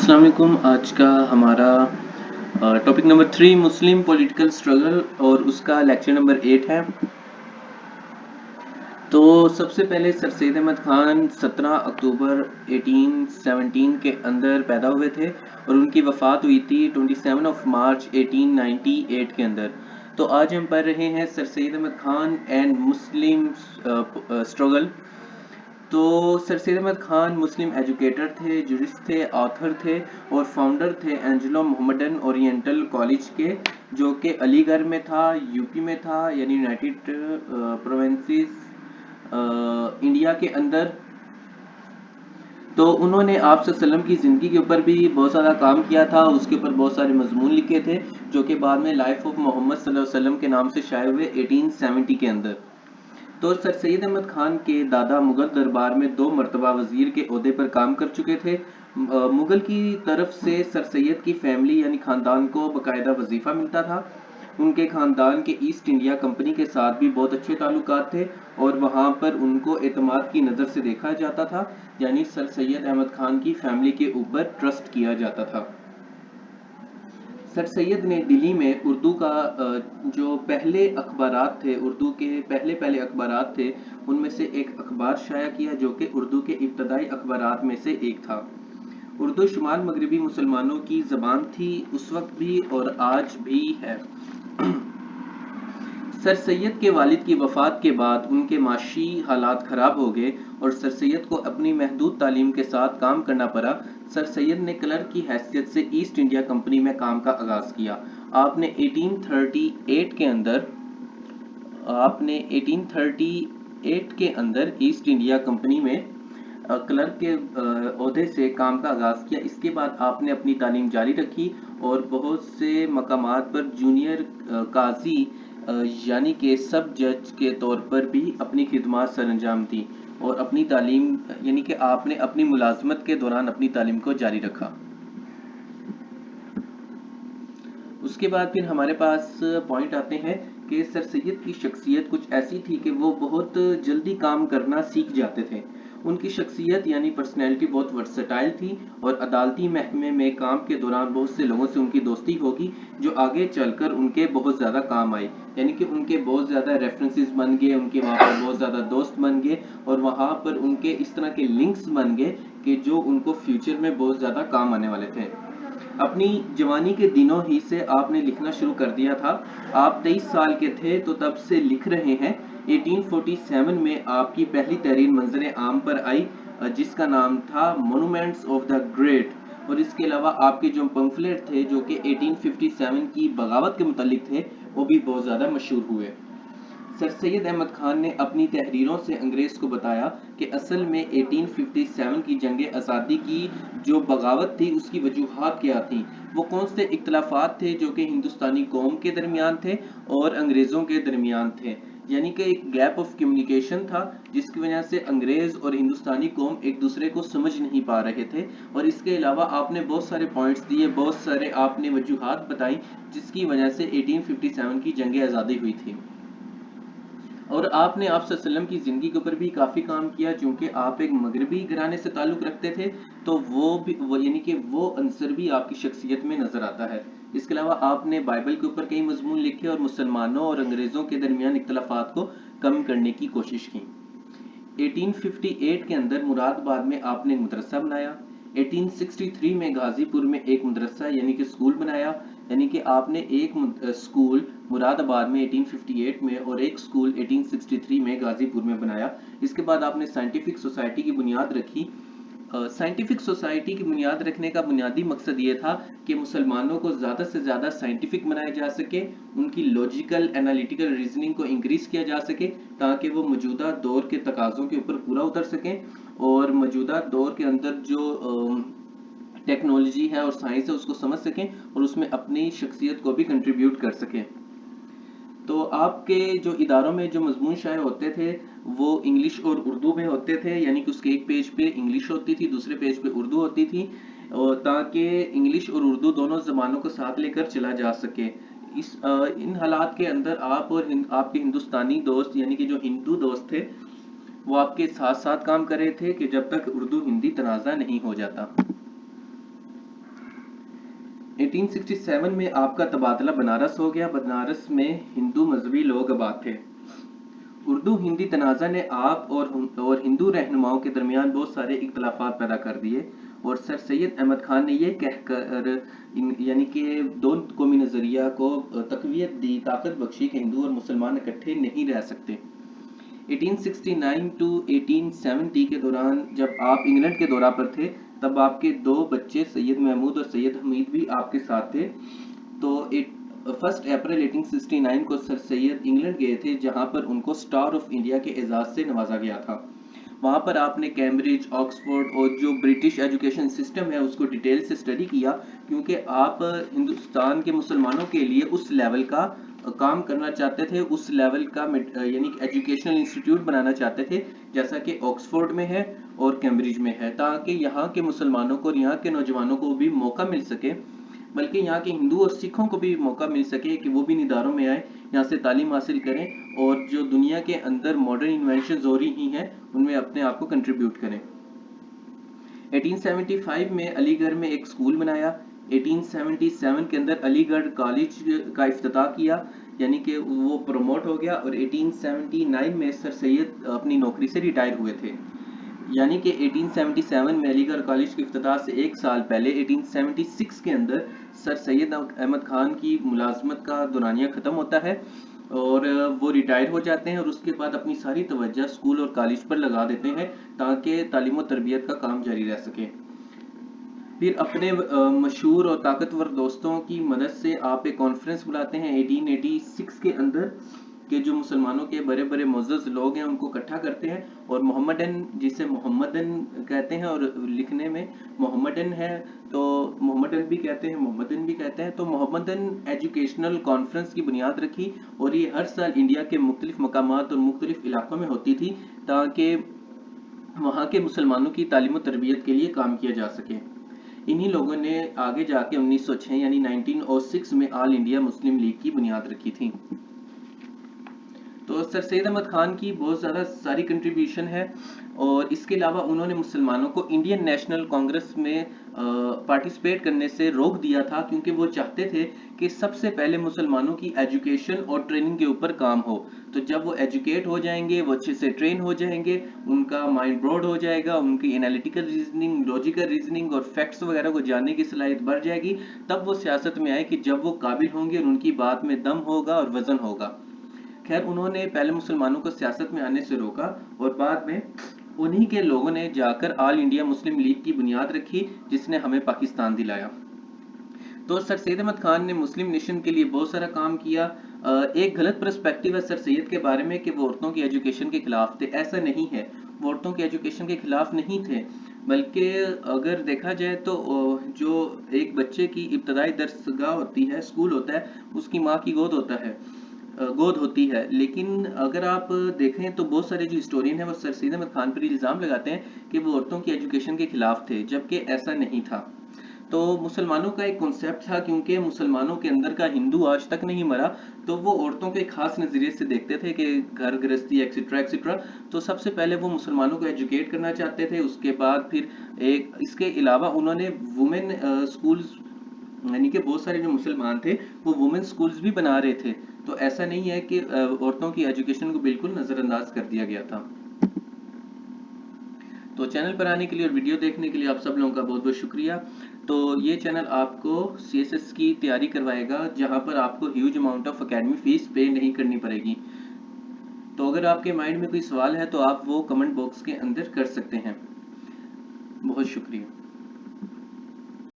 अस्सलाम वालेकुम। आज का हमारा टॉपिक नंबर 3 मुस्लिम पॉलिटिकल स्ट्रगल और उसका लेक्चर नंबर 8 है। तो सबसे पहले सर सैयद अहमद खान 17 अक्टूबर 1817 के अंदर पैदा हुए थे और उनकी वफ़ात हुई थी 27 मार्च 1898 के अंदर। तो आज हम पढ़ रहे हैं sir Syed Ahmad Khan and Muslim struggle. तो sir Syed Ahmad Khan Muslim educator थे, जूरिस्ट थे, ऑथर थे और फाउंडर थे एंजेलो मोहम्मदन ओरिएंटल कॉलेज के, जो कि अलीगढ़ में था, यूपी में था, यानी यूनाइटेड प्रोविंसेस इंडिया के अंदर। तो उन्होंने आप सल्लम की ज़िंदगी के ऊपर भी बहुत ज़्यादा काम किया था, उसके ऊपर बहुत सारे मजमून लिखे थे जो कि बाद में लाइफ ऑफ मोहम्मद सल्लल्लाहु अलैहि वसल्लम के नाम से शाये हुए 1870 के अंदर। तो सर सैयद अहमद खान के दादा मुगल दरबार में 2 मरतबा वजीर के ओहदे पर काम कर चुके थे। मुगल की तरफ से सर सैयद की फैमिली यानी खानदान को बाकायदा वजीफा मिलता था। उनके खानदान के ईस्ट इंडिया कंपनी के साथ भी बहुत अच्छे ताल्लुकात थे और वहाँ पर उनको एतमाद की नज़र से देखा जाता था, यानी सर सैयद अहमद खान की फैमिली के ऊपर ट्रस्ट किया जाता था। सर सैयद ने दिल्ली में उर्दू का जो पहले अखबारात थे, उर्दू के पहले अखबारात थे, उनमें से एक अखबार शाया किया जो कि उर्दू के इब्तदाई अखबारात में से एक था। उर्दू शुमाल मगरबी मुसलमानों की ज़बान थी उस वक्त भी और आज भी है। सर सैयद के वालिद की वफ़ात के बाद उनके माशी हालात ख़राब हो गए और सर सैयद को अपनी महदूद तालीम के साथ काम करना पड़ा। सर सैयद ने क्लर्क की हैसियत से ईस्ट इंडिया कंपनी में काम का आगाज़ किया। आपने 1838 के अंदर ईस्ट इंडिया कंपनी में क्लर्क के ओहदे से काम का आगाज़ किया। इसके बाद आपने अपनी तालीम जारी रखी और बहुत से मकामात पर जूनियर काजी यानी कि सब जज के तौर पर भी अपनी खिदमत सरअंजाम दी और अपनी तालीम यानी कि आपने अपनी मुलाजमत के दौरान अपनी तालीम को जारी रखा। उसके बाद फिर हमारे पास पॉइंट आते हैं कि सर सैयद की शख्सियत कुछ ऐसी थी कि वो बहुत जल्दी काम करना सीख जाते थे। उनकी शख्सियत यानी पर्सनैलिटी बहुत वर्सटाइल थी और अदालती महकमे में काम के दौरान बहुत से लोगों से उनकी दोस्ती होगी जो आगे चलकर उनके बहुत ज़्यादा काम आए, यानी कि उनके बहुत ज़्यादा रेफरेंसेस बन गए, उनके वहाँ पर बहुत ज़्यादा दोस्त बन गए और वहाँ पर उनके इस तरह के लिंक्स बन गए कि जो उनको फ्यूचर में बहुत ज़्यादा काम आने वाले थे। अपनी जवानी के दिनों ही से आपने लिखना शुरू कर दिया था। आप 23 साल के थे तो तब से लिख रहे हैं। 1847 में आपकी पहली तहरीर मंजर आम पर आई जिसका नाम था मोनूमेंट्स ऑफ द ग्रेट, और इसके अलावा आपके जो पंफलेट थे जो कि 1857 की बगावत के मुतालिक थे वो भी बहुत ज़्यादा मशहूर हुए। सर सैयद अहमद खान ने अपनी तहरीरों से अंग्रेज़ को बताया कि असल में 1857 की जंग आज़ादी की जो बगावत थी उसकी वजूहात क्या थी, वो कौन से इख्तलाफात थे जो कि हिंदुस्तानी कौम के दरमियान थे और अंग्रेज़ों के दरमियान थे, यानी कि एक गैप ऑफ कम्युनिकेशन था जिसकी वजह से अंग्रेज़ और हिंदुस्तानी कौम एक दूसरे को समझ नहीं पा रहे थे। और इसके अलावा आपने बहुत सारे पॉइंट्स दिए, बहुत सारे आपने वजूहात बताई जिसकी वजह से 1857 की जंग आज़ादी हुई थी। और आपने आप सल्लम की ज़िंदगी के ऊपर भी काफ़ी काम किया, चूँकि आप एक मगरबी घराने से ताल्लुक़ रखते थे तो वो यानी कि वो अंसर भी आपकी शख्सियत में नज़र आता है। इसके अलावा आपने बाइबल के ऊपर कई मजमून लिखे और मुसलमानों और अंग्रेज़ों के दरमियान इख्तलाफात को कम करने की कोशिश की। 1858 के अंदर मुरादाबाद में आपने एक मदरसा बनाया। 1863 में गाजीपुर में एक मदरसा यानी कि स्कूल बनाया, यानी कि आपने एक स्कूल मुरादाबाद में 1858 में और एक स्कूल 1863 में गाजीपुर में बनाया। इसके बाद आपने साइंटिफिक सोसाइटी की बुनियाद रखी। साइंटिफिक सोसाइटी की बुनियाद रखने का बुनियादी मकसद ये था कि मुसलमानों को ज़्यादा से ज़्यादा साइंटिफिक बनाया जा सके, उनकी लॉजिकल एनालिटिकल रीजनिंग को इंक्रीज़ किया जा सके ताकि वो मौजूदा दौर के तकाज़ों के ऊपर पूरा उतर सकें और मौजूदा दौर के अंदर जो टेक्नोलॉजी है और साइंस है उसको समझ सकें और उसमें अपनी शख्सियत को भी कंट्रीब्यूट कर सकें। तो आपके जो इदारों में जो मजमून शाये होते थे वो इंग्लिश और उर्दू में होते थे, यानी कि उसके एक पेज पे इंग्लिश होती थी, दूसरे पेज पे उर्दू होती थी, और ताकि इंग्लिश और उर्दू दोनों ज़बानों को साथ लेकर चला जा सके। इन हालात के अंदर आप और आपके हिंदुस्तानी दोस्त यानी कि जो हिंदू दोस्त थे वो आपके साथ साथ काम कर रहे थे कि जब तक उर्दू हिंदी तनाज़ा नहीं हो जाता। 1867 में आपका तबादला बनारस हो गया। बनारस में हिंदू मजहबी लोग आबाद थे। उर्दू हिंदी तनाज़ा ने आप और हिंदू रहनुमाओं के दरमियान बहुत सारे इख्तलाफात पैदा कर दिए, और सर सैयद अहमद खान ने यह कहकर यानी कि दो कौमी नज़रिया को तक़वियत दी, ताकत बख्शी कि हिंदू और मुसलमान इकट्ठे नहीं रह सकते। 1869 टू 1870 के दौरान जब आप इंग्लैंड के दौरा पर थे, तब आपके दो बच्चे सैयद महमूद और सैयद हमीद भी आपके साथ थे। तो 1 अप्रैल 1869 को सर सैयद इंग्लैंड गए थे, जहां पर उनको स्टार ऑफ इंडिया के एजाज से नवाजा गया था। वहां पर आपने कैम्ब्रिज, ऑक्सफोर्ड और जो ब्रिटिश एजुकेशन सिस्टम है उसको डिटेल से स्टडी किया, क्योंकि आप हिंदुस्तान के मुसलमानों के लिए उस लेवल का काम करना चाहते थे, उस लेवल का यानी एजुकेशनल इंस्टीट्यूट बनाना चाहते थे जैसा कि ऑक्सफोर्ड में है और कैम्ब्रिज में है, ताकि यहाँ के मुसलमानों को और यहाँ के नौजवानों को भी मौका मिल सके, बल्कि यहाँ के हिंदू और सिखों को भी मौका मिल सके कि वो भी इन इदारों में आए, यहाँ से तालीम हासिल करें और जो दुनिया के अंदर मॉडर्न इन्वेंशन हो रही हैं उनमें अपने आप को कंट्रीब्यूट करें। 1875 में अलीगढ़ में एक स्कूल बनाया। 1877 के अंदर अलीगढ़ कॉलेज का इफ्तिताह किया, यानी कि वो प्रमोट हो गया, और 1879 में सर सैयद अपनी नौकरी से रिटायर हुए थे। यानी कि 1877 में अलीगढ़ कॉलेज के इफ्तिताह से एक साल पहले 1876 के अंदर सर सैयद अहमद खान की मुलाजमत का दौरानिया ख़त्म होता है और वो रिटायर हो जाते हैं, और उसके बाद अपनी सारी तवज्जो स्कूल और कॉलेज पर लगा देते हैं ताकि तालीम और तरबियत का काम जारी रह सके। फिर अपने मशहूर और ताकतवर दोस्तों की मदद से आप एक कॉन्फ्रेंस बुलाते हैं 1886 के अंदर, के जो मुसलमानों के बड़े बड़े मुअज़्ज़ज़ लोग हैं उनको इकट्ठा करते हैं, और मोहम्मदन, जिसे मोहम्मदन कहते हैं और लिखने में मोहम्मदन है, तो मोहम्मदन भी कहते हैं, मोहम्मदन भी कहते हैं, तो मोहम्मदन एजुकेशनल कॉन्फ्रेंस की बुनियाद रखी, और ये हर साल इंडिया के मुख्तलिफ मकामात और मुख्तलिफ इलाकों में होती थी ताकि वहाँ के मुसलमानों की तालीम और तरबियत के लिए काम किया जा सके। इन्हीं लोगों ने आगे जाके 1906 यानी 1906 में ऑल इंडिया मुस्लिम लीग की बुनियाद रखी थी। तो सर सैयद अहमद खान की बहुत ज़्यादा सारी कंट्रीब्यूशन है, और इसके अलावा उन्होंने मुसलमानों को इंडियन नेशनल कांग्रेस में पार्टिसिपेट करने से रोक दिया था, क्योंकि वो चाहते थे कि सबसे पहले मुसलमानों की एजुकेशन और ट्रेनिंग के ऊपर काम हो। तो जब वो एजुकेट हो जाएंगे, वो अच्छे से ट्रेन हो जाएंगे, उनका माइंड ब्रॉड हो जाएगा, उनकी एनालिटिकल रीजनिंग, लॉजिकल रीजनिंग और फैक्ट्स वगैरह को जानने की सलाहियत बढ़ जाएगी, तब वो सियासत में आए कि जब वो काबिल होंगे और उनकी बात में दम होगा और वजन होगा। खैर, उन्होंने पहले मुसलमानों को सियासत में आने से रोका, और बाद में उन्हीं के लोगों ने जाकर ऑल इंडिया मुस्लिम लीग की बुनियाद रखी, जिसने हमें पाकिस्तान दिलाया। तो सर सैयद अहमद खान ने मुस्लिम नेशन के लिए बहुत सारा काम किया। एक गलत पर्सपेक्टिव है सर सैयद के बारे में कि वो औरतों की एजुकेशन के खिलाफ थे। ऐसा नहीं है, वो औरतों की एजुकेशन के खिलाफ नहीं थे, बल्कि अगर देखा जाए तो जो एक बच्चे की इब्तदाई दरसगाह होती है, स्कूल होता है, उसकी माँ की गोद होती है। लेकिन अगर आप देखें तो बहुत सारे जो हिस्टोरियन हैं वो सर सैयद अहमद खान पर इल्ज़ाम लगाते हैं कि वो औरतों की एजुकेशन के खिलाफ थे, जबकि ऐसा नहीं था। तो मुसलमानों का एक कॉन्सेप्ट था, क्योंकि मुसलमानों के अंदर का हिंदू आज तक नहीं मरा, तो वो औरतों को एक खास नज़रिए से देखते थे कि घर गृहस्थी एक्सेट्रा एक्सेट्रा। तो सबसे पहले वो मुसलमानों को एजुकेट करना चाहते थे। उसके बाद फिर एक इसके अलावा उन्होंने वुमेन स्कूल्स, यानी कि बहुत सारे जो मुसलमान थे वो वुमेन स्कूल्स भी बना रहे थे। तो ऐसा नहीं है कि औरतों की एजुकेशन को बिल्कुल नज़रअंदाज कर दिया गया था। तो चैनल पर आने के लिए और वीडियो देखने के लिए आप सब लोगों का बहुत बहुत शुक्रिया। तो ये चैनल आपको CSS की तैयारी करवाएगा, जहां पर आपको huge amount of academy fees पे नहीं करनी पड़ेगी। तो अगर आपके माइंड में कोई सवाल है तो आप वो कमेंट बॉक्स के अंदर कर सकते हैं। बहुत शुक्रिया।